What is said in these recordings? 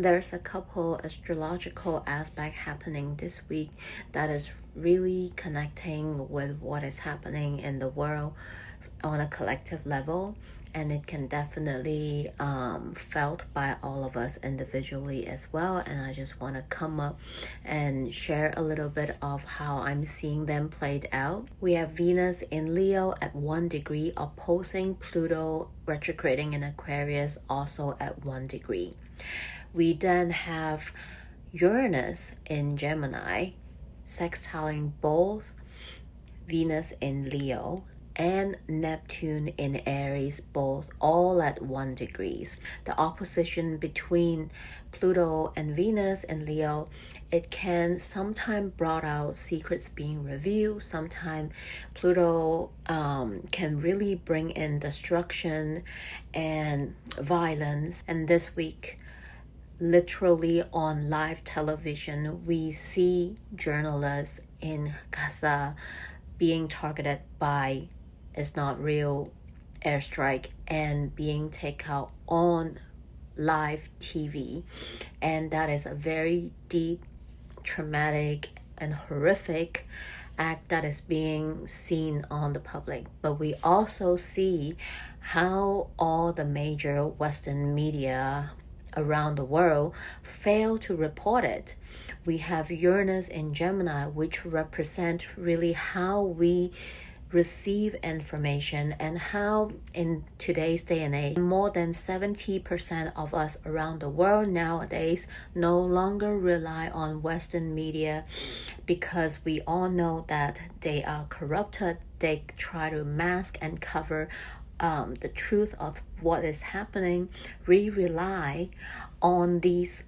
There's a couple astrological aspect happening this week that is really connecting with what is happening in the world on a collective level, and it can definitely felt by all of us individually as well. And I just want to come up and share a little bit of how I'm seeing them played out. We have Venus in Leo at 1 degree opposing Pluto retrograding in Aquarius also at 1 degree. We then have Uranus in Gemini, sextiling both Venus in Leo and Neptune in Aries, both all at 1 degree. The opposition between Pluto and Venus in Leo, it can sometimes brought out secrets being revealed. Sometimes Pluto can really bring in destruction and violence. And this week, literally on live television, we see journalists in Gaza being targeted by It's Not Real airstrike and being taken out on live TV. And that is a very deep, traumatic, and horrific act that is being seen on the public. But we also see how all the major Western media around the world fail to report it. We have Uranus in Gemini, which represent really how we receive information and how in today's day and age, more than 70% of us around the world nowadays no longer rely on Western media, because we all know that they are corrupted. They try to mask and cover the truth of what is happening. We rely on these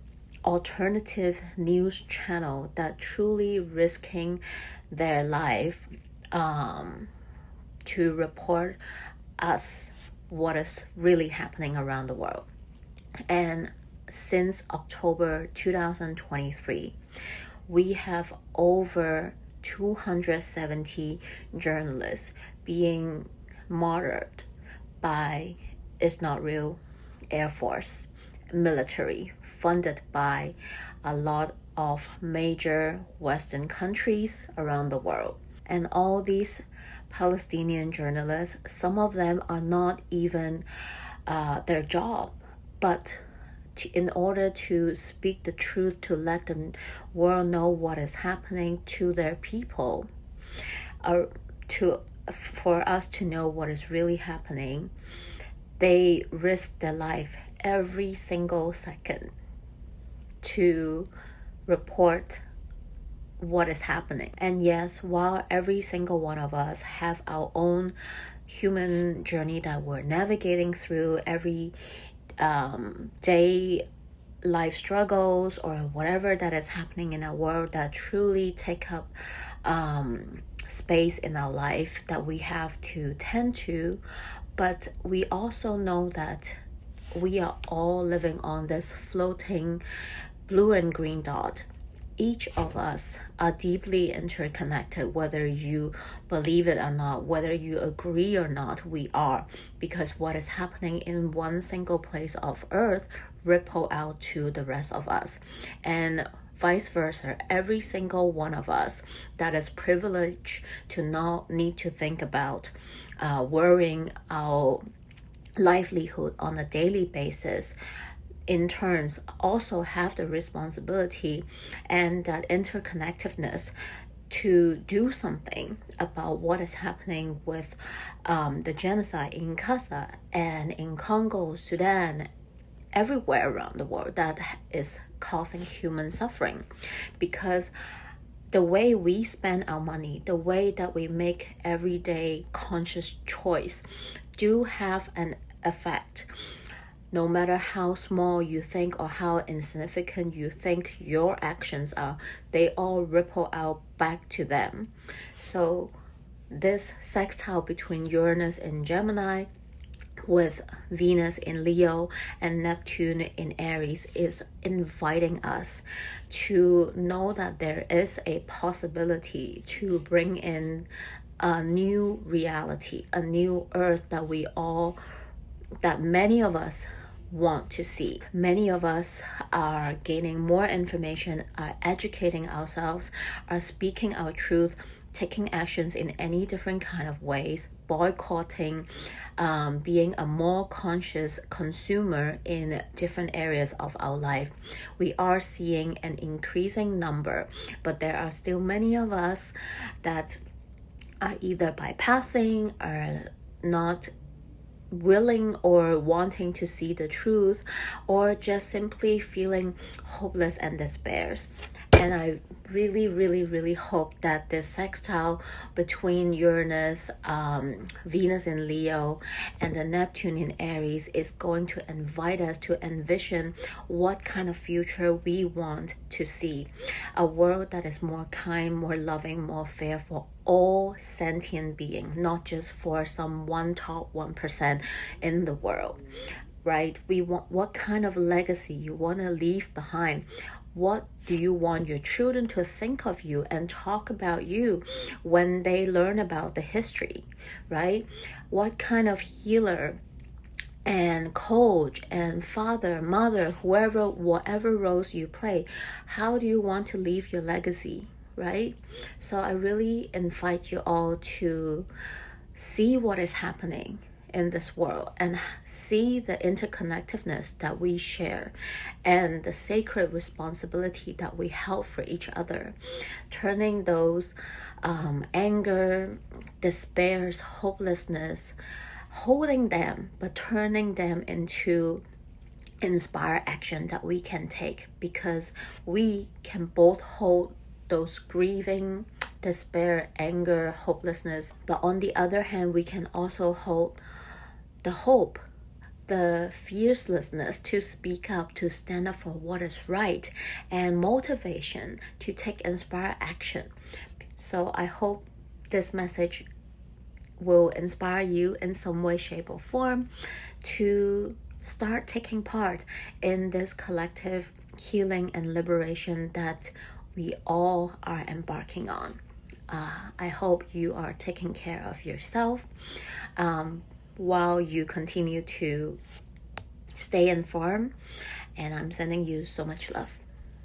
alternative news channel that truly risking their life to report us what is really happening around the world. And since October 2023, we have over 270 journalists being martyred by It's Not Real Air Force military, funded by a lot of major Western countries around the world. And all these Palestinian journalists, some of them are not even their job, but in order to speak the truth, to let the world know what is happening to their people, for us to know what is really happening, they risk their life every single second to report what is happening. And yes, while every single one of us have our own human journey that we're navigating through every day, life struggles or whatever that is happening in our world that truly take up space in our life that we have to tend to, but we also know that we are all living on this floating blue and green dot. Each of us are deeply interconnected, whether you believe it or not, whether you agree or not, we are, because what is happening in one single place of Earth ripple out to the rest of us. And vice versa, every single one of us that is privileged to not need to think about worrying our livelihood on a daily basis, in turns also have the responsibility and that interconnectedness to do something about what is happening with the genocide in Gaza and in Congo, Sudan, everywhere around the world that is causing human suffering. Because the way we spend our money, the way that we make everyday conscious choice do have an effect. No matter how small you think or how insignificant you think your actions are, they all ripple out back to them. So this sextile between Uranus and Gemini with Venus in Leo and Neptune in Aries is inviting us to know that there is a possibility to bring in a new reality, a new earth that many of us want to see. Many of us are gaining more information, are educating ourselves, are speaking our truth, taking actions in any different kind of ways, boycotting, being a more conscious consumer in different areas of our life. We are seeing an increasing number, but there are still many of us that are either bypassing or not willing or wanting to see the truth, or just simply feeling hopeless and despairs. And I really hope that this sextile between Uranus, Venus in Leo, and the Neptune in Aries is going to invite us to envision what kind of future we want to see. A world that is more kind, more loving, more fair for all sentient beings, not just for some top 1% in the world, right? We want, what kind of legacy you want to leave behind? What do you want your children to think of you and talk about you when they learn about the history, right? What kind of healer and coach and father, mother, whoever, whatever roles you play, how do you want to leave your legacy, right? So I really invite you all to see what is happening in this world and see the interconnectedness that we share and the sacred responsibility that we have for each other, turning those anger, despairs, hopelessness, holding them, but turning them into inspire action that we can take, because we can both hold those grieving, despair, anger, hopelessness, but on the other hand, we can also hold the hope, the fiercelessness to speak up, to stand up for what is right, and motivation to take inspire action. So I hope this message will inspire you in some way, shape, or form to start taking part in this collective healing and liberation that we all are embarking on. I hope you are taking care of yourself while you continue to stay informed, and I'm sending you so much love.